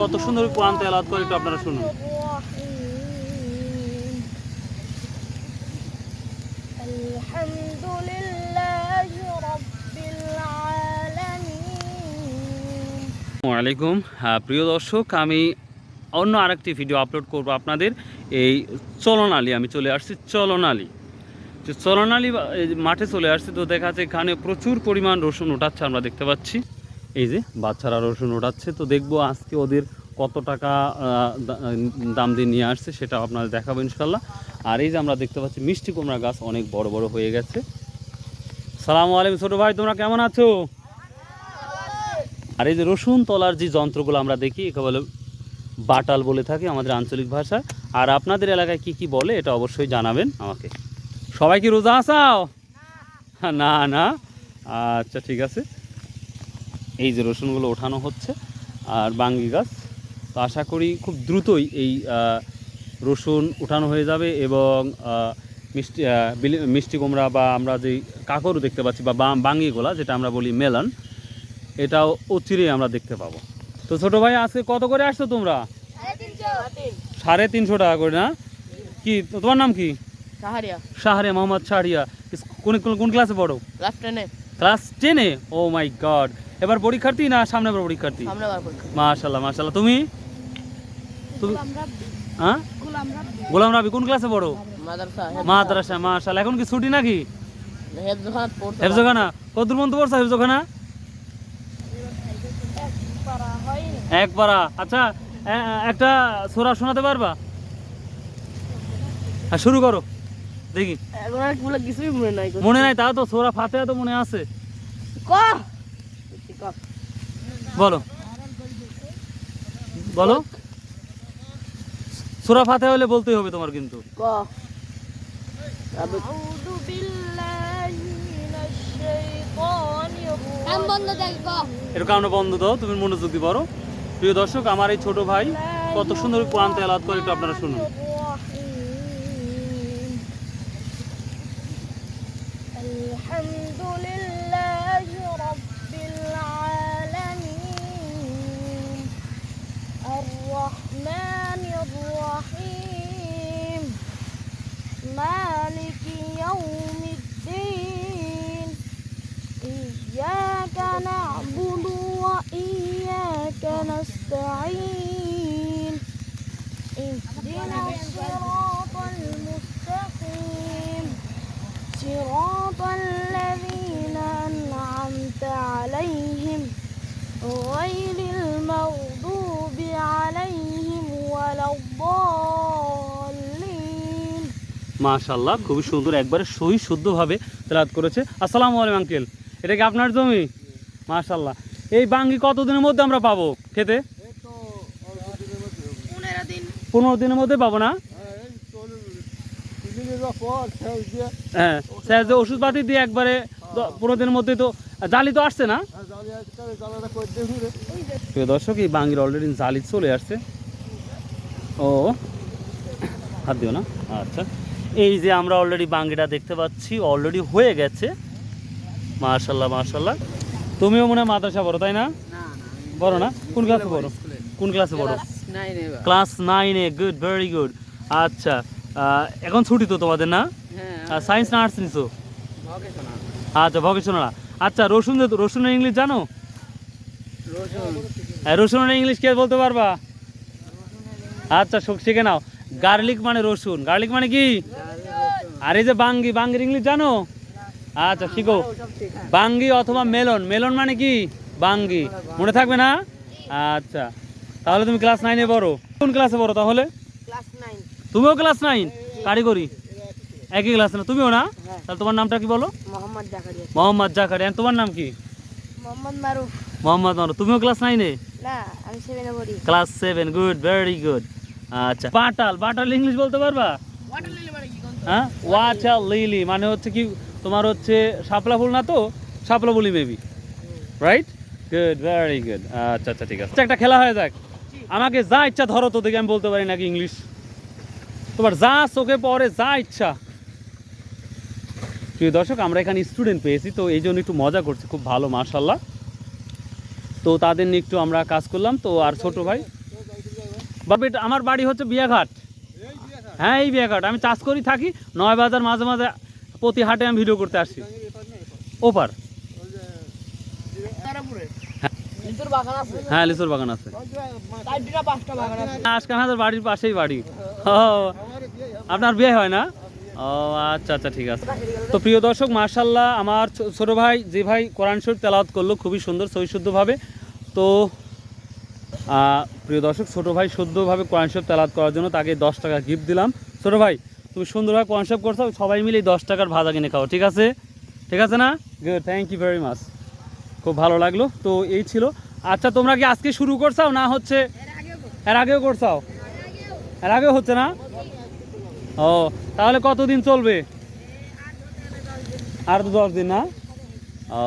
কত সুন্দর কোরআন তেলাওয়াত করে একটু আপনারা শুনুন। আসসালামু আলাইকুম প্রিয় দর্শক, আমি অন্য আরেকটি ভিডিও আপলোড করব আপনাদের। এই চলনালি আমি চলে আসছি, চলনালি মাঠে চলে আসছি। তো দেখা যাচ্ছে এখানে প্রচুর পরিমাণ রসুন ওঠাচ্ছে, আমরা দেখতে পাচ্ছি। এই যে বাচ্চারা রসুন ওঠাচ্ছে, তো দেখবো আজকে ওদের কত টাকা দাম দিয়ে নিয়ে আসছে সেটা আপনাদের দেখাবো ইনশাল্লাহ। আর এই যে আমরা দেখতে পাচ্ছি মিষ্টি কুমড়া গাছ অনেক বড় বড় হয়ে গেছে। সালামু আলাইকুম ছোটো ভাই, তোমরা কেমন আছো? আর এই যে রসুন তোলার যে যন্ত্রগুলো আমরা দেখি একে বলে বাটাল বলে থাকি আমাদের আঞ্চলিক ভাষায়। আর আপনাদের এলাকায় কি কি বলে এটা অবশ্যই জানাবেন আমাকে। সবাই কি রোজা আসাও? না না, আচ্ছা ঠিক আছে। এই যে রসুনগুলো ওঠানো হচ্ছে আর বাঙ্গি গাছ, তো আশা করি খুব দ্রুতই এই রসুন উঠানো হয়ে যাবে এবং মিষ্টি কুমড়া বা আমরা যেই কাকরু দেখতে পাচ্ছি বা বাঙ্গিগুলা যেটা আমরা বলি মেলন, এটাও অচিরেই আমরা দেখতে পাবো। তো ছোটো ভাই আজকে কত করে আসছো তোমরা? 350 টাকা করে না? কি তোমার নাম কি? শাহরিয়া, মোহাম্মদ শাহরিয়া। কোন ক্লাসে পড়ো? ক্লাস 10-এ। ও মাই গড, এবার পরীক্ষার্থী না সামনে এবার পরীক্ষার্থী? মাশাআল্লাহ মাশাআল্লাহ। তুমি হ্যাঁ গোলাম রাবি কোন ক্লাসে পড়ো? মাদ্রাসা। মাশাআল্লাহ। এখন কি ছুটি নাকি? হেফজখানা। কতদূর পর্যন্ত পড়ছো হেফজখানা? এক পারা। আচ্ছা একটা সূরা শোনাতে পারবা? হ্যাঁ শুরু করো দেখি। মনে নাই তাও তো সূরা ফাতিহা তো মনে আছে। বলো বলো। সূরা ফাতিহা হলে বলতেই হবে তোমার কিন্তু। এর কারণে বন্ধ দাও, তুমি মনোযোগ দিয়ে পড়ো। প্রিয় দর্শক, আমার এই ছোট ভাই কত সুন্দর কোরআন তেলাওয়াত করে একটু আপনারা শুনুন। مالك يوم الدين إياك نعبد وإياك نستعين اهدنا الصراط المستقيم صراط الذين أنعمت عليهم غير المغضوب عليهم ولا الضالين। মাশাআল্লাহ, খুবই সুন্দর, একবারে সহি শুদ্ধভাবে তেলাওয়াত করেছে। আসসালামু আলাইকুম আঙ্কেল, এটা কি আপনার জমি? মাশাআল্লাহ। এই বাঙ্গি কতদিনের মধ্যে আমরা পাবো খেতে? 15 দিনের মধ্যে পাবো না? হ্যাঁ, স্যার যে ওষুধপাতি দিয়ে একবারে 15 দিনের মধ্যে। তো জালি তো আসছে না? প্রিয় দর্শক, এই বাঙ্গির অলরেডি জালি চলে আসছে। ও হাত দিও না। আচ্ছা, এই যে আমরা অলরেডি বাঙ্গিটা দেখতে পাচ্ছি অলরেডি হয়ে গেছে। মাশাআল্লাহ মাশাআল্লাহ। তুমিও মনে হয় মাদ্রাসা পড়ো তাই না? বড় না? কোন ক্লাসে পড়ো? কোন ক্লাসে পড়ো? ক্লাস 9-এ। Good, very good. আচ্ছা, এখন ছুটি তো তোমাদের না? সায়েন্স না আর্টস নিছো? আচ্ছা ভকেশনাল। আচ্ছা, রসুনের ইংলিশ জানো? রসুনের ইংলিশ কে বলতে পারবা? আচ্ছা শিখে নাও। গার্লিক মানে রসুন। গার্লিক মানে কি? আর এই যে বাঙ্গির ইংলিশ জানো? আচ্ছা শিখো। বাঙ্গি অথবা মেলন। মেলন মানে কি? বাঙ্গি। মনে থাকবে না? আচ্ছা, তাহলে তুমি ক্লাস 9-এ পড়ো। কোন ক্লাসে পড়ো তাহলে? তুমিও ক্লাস 9 কারিগরি? একই ক্লাস না? তুমিও না? তাহলে তোমার নামটা কি বলো? মোহাম্মদ জাকারিয়া। তোমার নাম কি? মোহাম্মদ মারুফ। তুমিও ক্লাস 9-এ? ক্লাস 7। Good, very good. আচ্ছা, বাটাল ইংলিশ বলতে পারবা? হ্যাঁ, ওয়াটার লিলি মানে হচ্ছে কি তোমার হচ্ছে শাপলা ফুল না? তো শাপলা ফুলই maybe, right? Good, very good. আচ্ছা আচ্ছা ঠিক আছে, একটা খেলা হয়ে যাক। আমাকে যা ইচ্ছা ধরো তো দেখি আমি বলতে পারি নাকি ইংলিশ। তোমার যা চোখে পড়ে, যা ইচ্ছা। প্রিয় দর্শক, আমরা এখানে স্টুডেন্ট পেয়েছি, তো এই জন্য একটু মজা করছি, খুব ভালো মাশাআল্লাহ। তো তাদের নিয়ে একটু আমরা কাজ করলাম। তো আর ছোট ভাই বাবা আমার বাড়ি হচ্ছে বিয়াঘাট। হ্যাঁ এই বিয়াঘাট, আমি চাষ করি থাকি, 9 বাজার মাঝে মাঝে প্রতি হাটে আমি ভিডিও করতে আসি। ওপার হ্যাঁ লিচুর বাগান আছে, আজকাল আমাদের বাড়ির পাশেই বাড়ি। ও আপনার বিয়ে হয় না? ও আচ্ছা আচ্ছা ঠিক আছে। তো প্রিয় দর্শক মাশাআল্লাহ আমার ছোট ভাই যে ভাই কোরআন শরীফ তেলাওয়াত করলো খুবই সুন্দর সহিশুদ্ধভাবে। তো প্রিয় দর্শক ছোট ভাই শুদ্ধভাবে কোরআন শরীফ তেলাওয়াত করার জন্য তাকে 10 টাকা গিফট দিলাম। ছোট ভাই তুমি সুন্দরভাবে কোরআন শরীফ করছো, সবাই মিলে 10 টাকার ভাজা কিনে খাও, ঠিক আছে? ঠিক আছে না? Good, thank you very much, খুব ভালো লাগলো। তো এই ছিল। আচ্ছা তোমরা কি আজকে শুরু করছাও না হচ্ছে এর আগেও করছাও? এর আগেও হচ্ছে না? ও তাহলে কতদিন চলবে? আর তো 10 দিন না? ও